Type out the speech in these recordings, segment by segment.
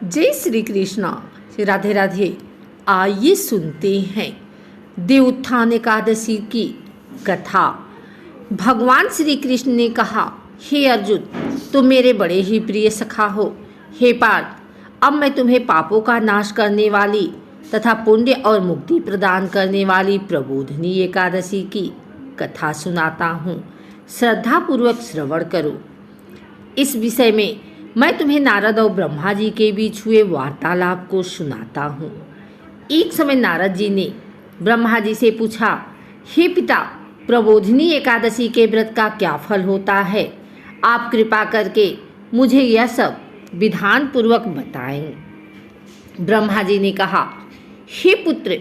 जय श्री कृष्णा। राधे राधे। आइए सुनते हैं देवोत्थान एकादशी की कथा। भगवान श्री कृष्ण ने कहा, हे अर्जुन, तुम मेरे बड़े ही प्रिय सखा हो। हे पार्थ, अब मैं तुम्हें पापों का नाश करने वाली तथा पुण्य और मुक्ति प्रदान करने वाली प्रबोधिनी एकादशी की कथा सुनाता हूँ। श्रद्धापूर्वक श्रवण करो। इस विषय में मैं तुम्हें नारद और ब्रह्मा जी के बीच हुए वार्तालाप को सुनाता हूँ। एक समय नारद जी ने ब्रह्मा जी से पूछा, हे पिता, प्रबोधिनी एकादशी के व्रत का क्या फल होता है? आप कृपा करके मुझे यह सब विधान पूर्वक बताएं। ब्रह्मा जी ने कहा, हे पुत्र,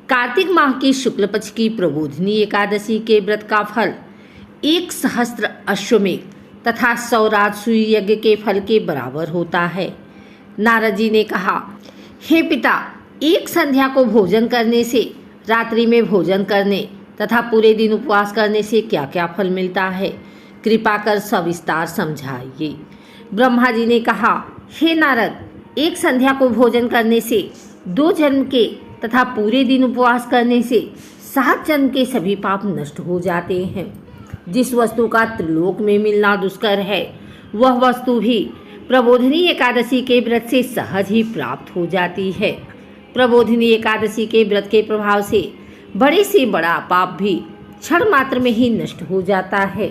कार्तिक माह की शुक्ल पक्ष की प्रबोधिनी एकादशी के व्रत का फल 1,000 अश्वमेध तथा 100 राजसूय यज्ञ के फल के बराबर होता है। नारद जी ने कहा, हे पिता, एक संध्या को भोजन करने से, रात्रि में भोजन करने तथा पूरे दिन उपवास करने से क्या क्या फल मिलता है? कृपा कर सविस्तार समझाइए। ब्रह्मा जी ने कहा, हे नारद, एक संध्या को भोजन करने से 2 जन्म के तथा पूरे दिन उपवास करने से 7 जन्म के सभी पाप नष्ट हो जाते हैं। जिस वस्तु का त्रिलोक में मिलना दुष्कर है, वह वस्तु भी प्रबोधिनी एकादशी के व्रत से सहज ही प्राप्त हो जाती है। प्रबोधिनी एकादशी के व्रत के प्रभाव से बड़े से बड़ा पाप भी क्षण मात्र में ही नष्ट हो जाता है।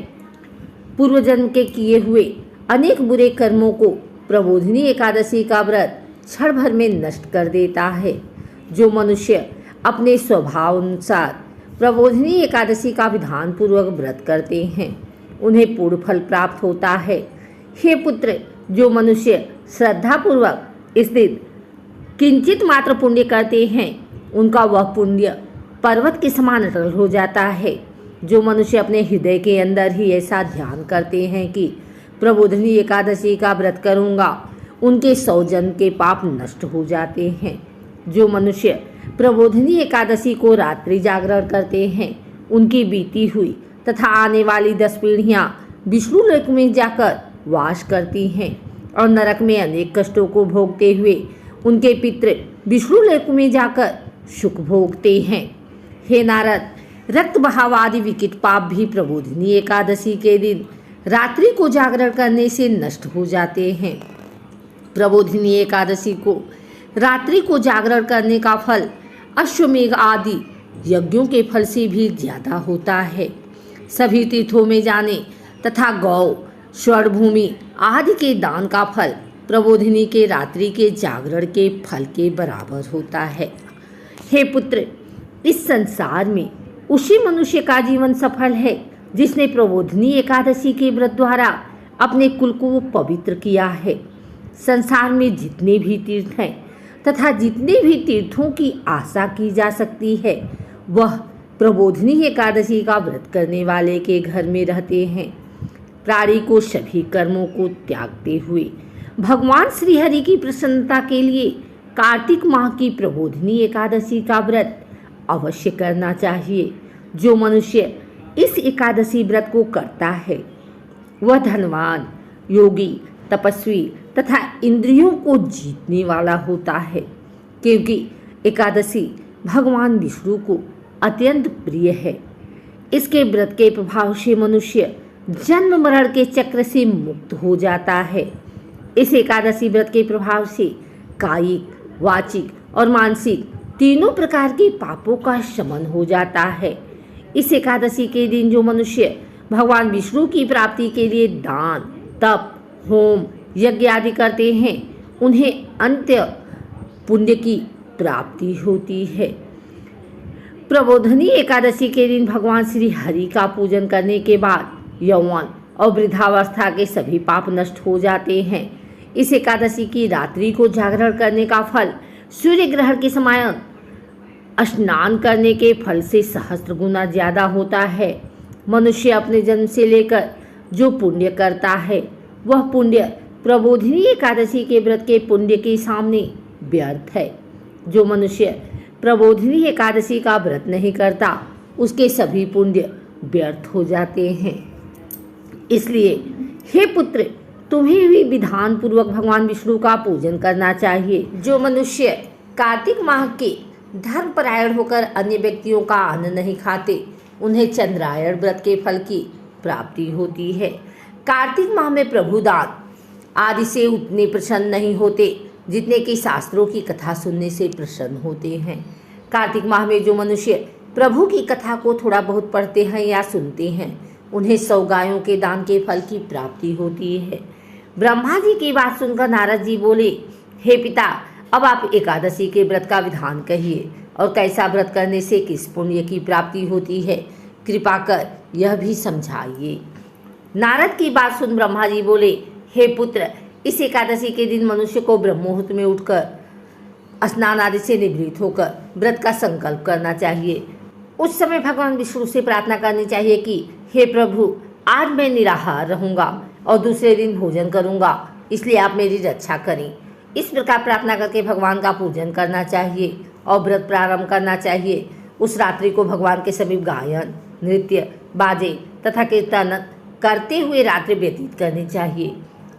पूर्व जन्म के किए हुए अनेक बुरे कर्मों को प्रबोधिनी एकादशी का व्रत क्षण भर में नष्ट कर देता है। जो मनुष्य अपने स्वभाव अनुसार प्रबोधिनी एकादशी का विधान पूर्वक व्रत करते हैं, उन्हें पूर्ण फल प्राप्त होता है। हे पुत्र, जो मनुष्य श्रद्धा पूर्वक इस दिन किंचित मात्र पुण्य करते हैं, उनका वह पुण्य पर्वत के समान अटल हो जाता है। जो मनुष्य अपने हृदय के अंदर ही ऐसा ध्यान करते हैं कि प्रबोधिनी एकादशी का व्रत करूँगा, उनके 100 जन्म के पाप नष्ट हो जाते हैं। जो मनुष्य प्रबोधिनी एकादशी को रात्रि जागरण करते हैं, उनकी बीती हुई तथा आने वाली 10 पीढ़ियाँ विष्णु लोक में जाकर वास करती हैं और नरक में अनेक कष्टों को भोगते हुए उनके पितृ विष्णु लोक में जाकर सुख भोगते हैं। हे नारद, रक्त बहाव आदि विकिट पाप भी प्रबोधिनी एकादशी के दिन रात्रि को जागरण करने से नष्ट हो जाते हैं। प्रबोधिनी एकादशी को रात्रि को जागरण करने का फल अश्वमेघ आदि यज्ञों के फल से भी ज्यादा होता है। सभी तीर्थों में जाने तथा गौ, स्वर्ण भूमि आदि के दान का फल प्रबोधिनी के रात्रि के जागरण के फल के बराबर होता है। हे पुत्र, इस संसार में उसी मनुष्य का जीवन सफल है जिसने प्रबोधिनी एकादशी के व्रत द्वारा अपने कुल को पवित्र किया है। संसार में जितने भी तीर्थ हैं तथा जितने भी तीर्थों की आशा की जा सकती है, वह प्रबोधिनी एकादशी का व्रत करने वाले के घर में रहते हैं। प्राणी को सभी कर्मों को त्यागते हुए भगवान श्री हरि की प्रसन्नता के लिए कार्तिक माह की प्रबोधिनी एकादशी का व्रत अवश्य करना चाहिए। जो मनुष्य इस एकादशी व्रत को करता है, वह धनवान, योगी, तपस्वी तथा इंद्रियों को जीतने वाला होता है, क्योंकि एकादशी भगवान विष्णु को अत्यंत प्रिय है। इसके व्रत के प्रभाव से मनुष्य जन्म मरण के चक्र से मुक्त हो जाता है। इस एकादशी व्रत के प्रभाव से कायिक, वाचिक और मानसिक तीनों प्रकार के पापों का शमन हो जाता है। इस एकादशी के दिन जो मनुष्य भगवान विष्णु की प्राप्ति के लिए दान, तप, होम, यज्ञ आदि करते हैं, उन्हें अंत्य पुण्य की प्राप्ति होती है। प्रबोधिनी एकादशी के दिन भगवान श्री हरि का पूजन करने के बाद यौवन और वृद्धावस्था के सभी पाप नष्ट हो जाते हैं। इस एकादशी की रात्रि को जागरण करने का फल सूर्य ग्रहण के समय स्नान करने के फल से सहस्त्र गुना ज्यादा होता है। मनुष्य अपने जन्म से लेकर जो पुण्य करता है, वह पुण्य प्रबोधिनी एकादशी के व्रत के पुण्य के सामने व्यर्थ है। जो मनुष्य प्रबोधिनी एकादशी का व्रत नहीं करता, उसके सभी पुण्य व्यर्थ हो जाते हैं। इसलिए हे पुत्र, तुम्हें भी विधान पूर्वक भगवान विष्णु का पूजन करना चाहिए। जो मनुष्य कार्तिक माह के धर्मपरायण होकर अन्य व्यक्तियों का अन्न नहीं खाते, उन्हें चंद्रायण व्रत के फल की प्राप्ति होती है। कार्तिक माह में प्रभुदान आदि से उतने प्रसन्न नहीं होते जितने कि शास्त्रों की कथा सुनने से प्रसन्न होते हैं। कार्तिक माह में जो मनुष्य प्रभु की कथा को थोड़ा बहुत पढ़ते हैं या सुनते हैं, उन्हें 100 गायों के दान के फल की प्राप्ति होती है। ब्रह्मा जी की बात सुनकर नारद जी बोले, हे पिता, अब आप एकादशी के व्रत का विधान कहिए और कैसा व्रत करने से किस पुण्य की प्राप्ति होती है, कृपा कर यह भी समझाइए। नारद की बात सुन ब्रह्मा जी बोले, हे पुत्र, इस एकादशी के दिन मनुष्य को ब्रह्म मुहूर्त में उठकर स्नान आदि से निवृत्त होकर व्रत का संकल्प करना चाहिए। उस समय भगवान विष्णु से प्रार्थना करनी चाहिए कि हे प्रभु, आज मैं निराहार रहूंगा और दूसरे दिन भोजन करूंगा, इसलिए आप मेरी रक्षा करें। इस प्रकार प्रार्थना करके भगवान का पूजन करना चाहिए और व्रत प्रारंभ करना चाहिए। उस रात्रि को भगवान के समीप गायन, नृत्य, बाजे तथा कीर्तन करते हुए रात्रि व्यतीत करनी चाहिए।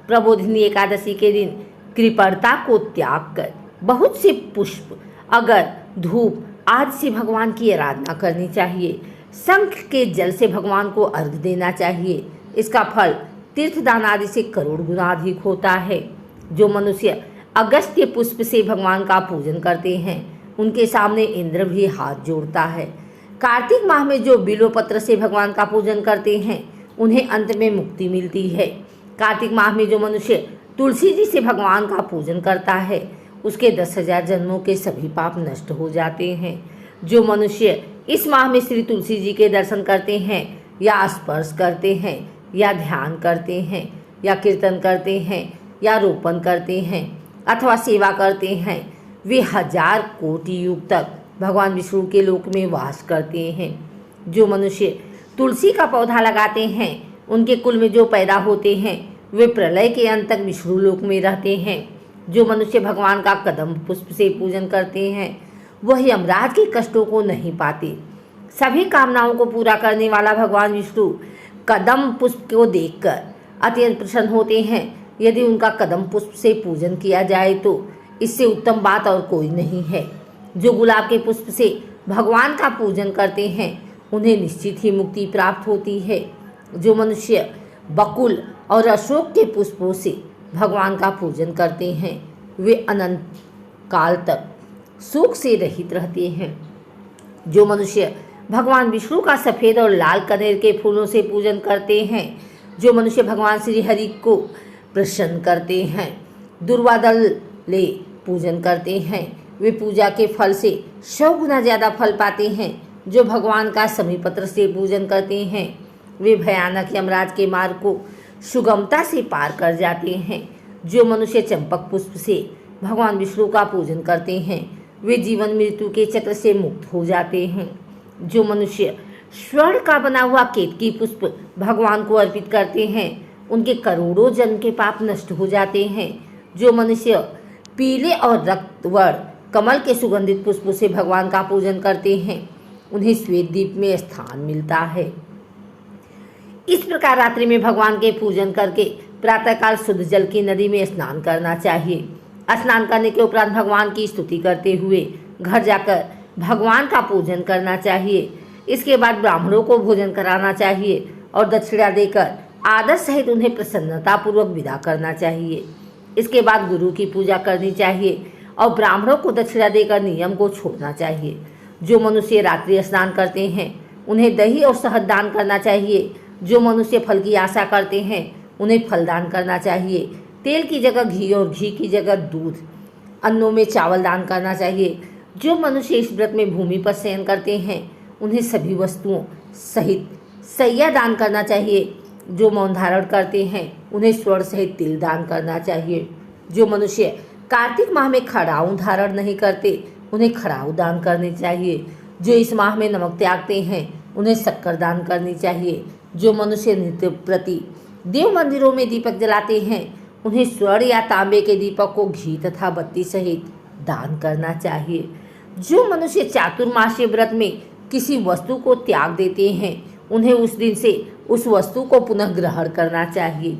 प्रबोधिनी एकादशी के दिन कृपणता को त्याग कर बहुत से पुष्प, अगर, धूप आदि से भगवान की आराधना करनी चाहिए। शंख के जल से भगवान को अर्घ देना चाहिए। इसका फल तीर्थदान आदि से करोड़ गुना अधिक होता है। जो मनुष्य अगस्त्य पुष्प से भगवान का पूजन करते हैं, उनके सामने इंद्र भी हाथ जोड़ता है। कार्तिक माह में जो बिल्वपत्र से भगवान का पूजन करते हैं, उन्हें अंत में मुक्ति मिलती है। कार्तिक माह में जो मनुष्य तुलसी जी से भगवान का पूजन करता है, उसके 10,000 जन्मों के सभी पाप नष्ट हो जाते हैं। जो मनुष्य इस माह में श्री तुलसी जी के दर्शन करते हैं या स्पर्श करते हैं या ध्यान करते हैं या कीर्तन करते हैं या रोपण करते हैं अथवा सेवा करते हैं, वे 1000 कोटि युग तक भगवान विष्णु के लोक में वास करते हैं। जो मनुष्य तुलसी का पौधा लगाते हैं, उनके कुल में जो पैदा होते हैं, वे प्रलय के अंत तक विष्णु लोक में रहते हैं। जो मनुष्य भगवान का कदम पुष्प से पूजन करते हैं, वह यमराज के कष्टों को नहीं पाते। सभी कामनाओं को पूरा करने वाला भगवान विष्णु कदम पुष्प को देखकर अत्यंत प्रसन्न होते हैं। यदि उनका कदम पुष्प से पूजन किया जाए तो इससे उत्तम बात और कोई नहीं है। जो गुलाब के पुष्प से भगवान का पूजन करते हैं, उन्हें निश्चित ही मुक्ति प्राप्त होती है। जो मनुष्य बकुल और अशोक के पुष्पों से भगवान का पूजन करते हैं, वे अनंत काल तक सुख से रहित रहते हैं। जो मनुष्य भगवान विष्णु का सफ़ेद और लाल कनेर के फूलों से पूजन करते हैं, जो मनुष्य भगवान श्री हरि को प्रसन्न करते हैं, दुर्वादल ले पूजन करते हैं, वे पूजा के फल से 100 गुना ज़्यादा फल पाते हैं। जो भगवान का समीपत्र से पूजन करते हैं, वे भयानक यमराज के मार्ग को सुगमता से पार कर जाते हैं। जो मनुष्य चंपक पुष्प से भगवान विष्णु का पूजन करते हैं, वे जीवन मृत्यु के चक्र से मुक्त हो जाते हैं। जो मनुष्य स्वर्ण का बना हुआ केतकी पुष्प भगवान को अर्पित करते हैं, उनके करोड़ों जन्म के पाप नष्ट हो जाते हैं। जो मनुष्य पीले और रक्तवर्ण कमल के सुगंधित पुष्पों से भगवान का पूजन करते हैं, उन्हें श्वेत द्वीप में स्थान मिलता है। इस प्रकार रात्रि में भगवान के पूजन करके प्रातःकाल शुद्ध जल की नदी में स्नान करना चाहिए। स्नान करने के उपरांत भगवान की स्तुति करते हुए घर जाकर भगवान का पूजन करना चाहिए। इसके बाद ब्राह्मणों को भोजन कराना चाहिए और दक्षिणा देकर आदर सहित उन्हें प्रसन्नतापूर्वक विदा करना चाहिए। इसके बाद गुरु की पूजा करनी चाहिए और ब्राह्मणों को दक्षिणा देकर नियम को छोड़ना चाहिए। जो मनुष्य रात्रि स्नान करते हैं, उन्हें दही और शहद दान करना चाहिए। जो मनुष्य फल की आशा करते हैं, उन्हें फल दान करना चाहिए। तेल की जगह घी और घी की जगह दूध, अन्नों में चावल दान करना चाहिए। जो मनुष्य इस व्रत में भूमि पर शयन करते हैं, उन्हें सभी वस्तुओं सहित सैया दान करना चाहिए। जो मौन धारण करते हैं, उन्हें स्वर्ण सहित तिल दान करना चाहिए। जो मनुष्य कार्तिक माह में खड़ाऊ धारण नहीं करते, उन्हें खड़ाऊ दान करनी चाहिए। जो इस माह में नमक त्यागते हैं, उन्हें शक्कर दान करनी चाहिए। जो मनुष्य नित्य प्रति देव मंदिरों में दीपक जलाते हैं, उन्हें स्वर्ण या तांबे के दीपक को घी तथा बत्ती सहित दान करना चाहिए। जो मनुष्य चातुर्मासीय व्रत में किसी वस्तु को त्याग देते हैं, उन्हें उस दिन से उस वस्तु को पुनः ग्रहण करना चाहिए।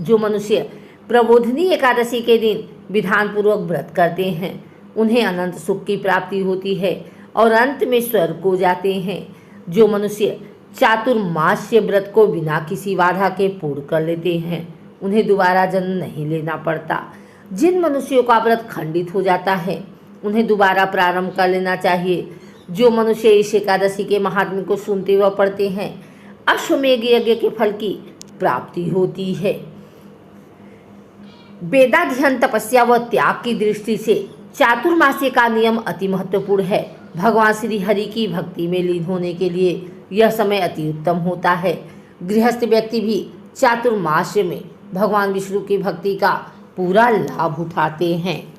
जो मनुष्य प्रबोधिनी एकादशी के दिन विधानपूर्वक व्रत करते हैं उन्हें अनंत सुख की प्राप्ति होती है और अंत में स्वर्ग को जाते हैं। जो मनुष्य चातुर्मास्य व्रत को बिना किसी बाधा के पूर्ण कर लेते हैं उन्हें दोबारा जन्म नहीं लेना पड़ता। जिन मनुष्यों का व्रत खंडित हो जाता है उन्हें दोबारा प्रारंभ कर लेना चाहिए। जो मनुष्य इस एकादशी के महात्म्य को सुनते व पढ़ते हैं अश्वमेध यज्ञ के फल की प्राप्ति होती है। वेदाध्ययन, तपस्या व त्याग की दृष्टि से चातुर्मास्य का नियम अति महत्वपूर्ण है। भगवान श्री हरि की भक्ति में लीन होने के लिए यह समय अति उत्तम होता है। गृहस्थ व्यक्ति भी चातुर्मास्य में भगवान विष्णु की भक्ति का पूरा लाभ उठाते हैं।